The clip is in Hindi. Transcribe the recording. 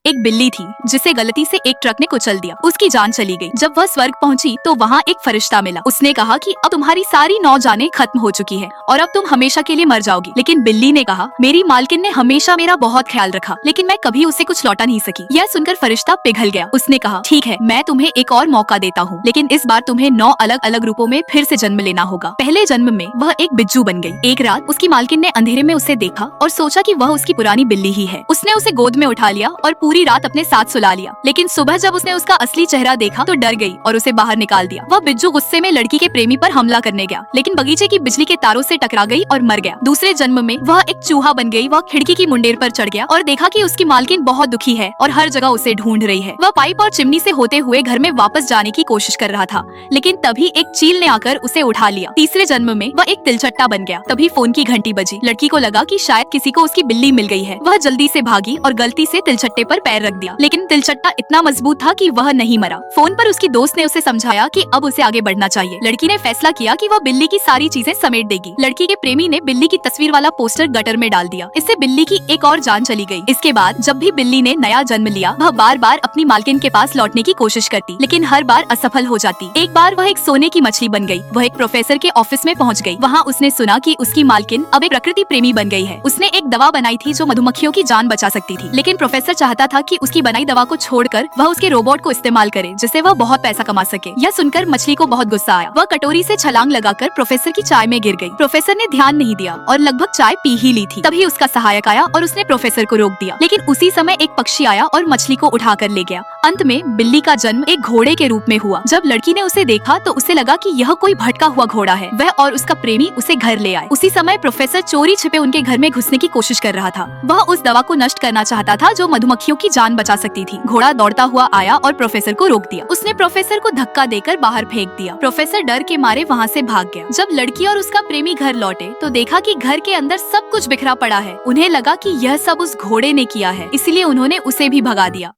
एक बिल्ली थी जिसे गलती से एक ट्रक ने कुचल दिया। उसकी जान चली गई। जब वह स्वर्ग पहुंची तो वहाँ एक फरिश्ता मिला। उसने कहा कि अब तुम्हारी सारी 9 जानें खत्म हो चुकी है और अब तुम हमेशा के लिए मर जाओगी। लेकिन बिल्ली ने कहा, मेरी मालकिन ने हमेशा मेरा बहुत ख्याल रखा, लेकिन मैं कभी उसे कुछ लौटा नहीं सकी। यह सुनकर फरिश्ता पिघल गया। उसने कहा, ठीक है, मैं तुम्हें एक और मौका देता हूँ, लेकिन इस बार तुम्हें 9 अलग अलग रूपों में फिर से जन्म लेना होगा। पहले जन्म में वह एक बिज्जू बन गई। एक रात उसकी मालकिन ने अंधेरे में उसे देखा और सोचा कि वह उसकी पुरानी बिल्ली ही है। उसने उसे गोद में उठा लिया और पूरी रात अपने साथ सुला लिया। लेकिन सुबह जब उसने उसका असली चेहरा देखा तो डर गई और उसे बाहर निकाल दिया। वह बिज्जू गुस्से में लड़की के प्रेमी पर हमला करने गया, लेकिन बगीचे की बिजली के तारों से टकरा गई और मर गया। दूसरे जन्म में वह एक चूहा बन गई। वह खिड़की की मुंडेर पर चढ़ गया और देखा कि उसकी मालकिन बहुत दुखी है और हर जगह उसे ढूंढ रही है। वह पाइप और चिमनी से होते हुए घर में वापस जाने की कोशिश कर रहा था, लेकिन तभी एक चील ने आकर उसे उठा लिया। तीसरे जन्म में वह एक तिलचट्टा बन गया। तभी फोन की घंटी बजी। लड़की को लगा कि शायद किसी को उसकी बिल्ली मिल गई है। वह जल्दी से भागी और गलती से तिलचट्टे पर पैर रख दिया, लेकिन तिलचट्टा इतना मजबूत था कि वह नहीं मरा। फोन पर उसकी दोस्त ने उसे समझाया कि अब उसे आगे बढ़ना चाहिए। लड़की ने फैसला किया कि वह बिल्ली की सारी चीजें समेट देगी। लड़की के प्रेमी ने बिल्ली की तस्वीर वाला पोस्टर गटर में डाल दिया। इससे बिल्ली की एक और जान चली गई। इसके बाद जब भी बिल्ली ने नया जन्म लिया, वह बार बार अपनी मालकिन के पास लौटने की कोशिश करती, लेकिन हर बार असफल हो जाती। एक बार वह एक सोने की मछली बन गई। वह एक प्रोफेसर के ऑफिस में पहुंच गई। वहाँ उसने सुना कि उसकी मालकिन अब एक प्रकृति प्रेमी बन गई है। उसने एक दवा बनाई थी जो मधुमक्खियों की जान बचा सकती थी, लेकिन प्रोफेसर चाहता था कि उसकी बनाई दवा को छोड़कर वह उसके रोबोट को इस्तेमाल करे, जिससे वह बहुत पैसा कमा सके। यह सुनकर मछली को बहुत गुस्सा आया। वह कटोरी से छलांग लगाकर प्रोफेसर की चाय में गिर गई। प्रोफेसर ने ध्यान नहीं दिया और लगभग चाय पी ही ली थी। तभी उसका सहायक आया और उसने प्रोफेसर को रोक दिया, लेकिन उसी समय एक पक्षी आया और मछली को उठाकर ले गया। अंत में बिल्ली का जन्म एक घोड़े के रूप में हुआ। जब लड़की ने उसे देखा तो उसे लगा कि यह कोई भटका हुआ घोड़ा है। वह और उसका प्रेमी उसे घर ले आए। उसी समय प्रोफेसर चोरी छिपे उनके घर में घुसने की कोशिश कर रहा था। वह उस दवा को नष्ट करना चाहता था जो मधुमक्खियों की जान बचा सकती थी। घोड़ा दौड़ता हुआ आया और प्रोफेसर को रोक दिया। उसने प्रोफेसर को धक्का देकर बाहर फेंक दिया। प्रोफेसर डर के मारे वहाँ से भाग गया। जब लड़की और उसका प्रेमी घर लौटे तो देखा कि घर के अंदर सब कुछ बिखरा पड़ा है। उन्हें लगा कि यह सब उस घोड़े ने किया है, इसलिए उन्होंने उसे भी भगा दिया।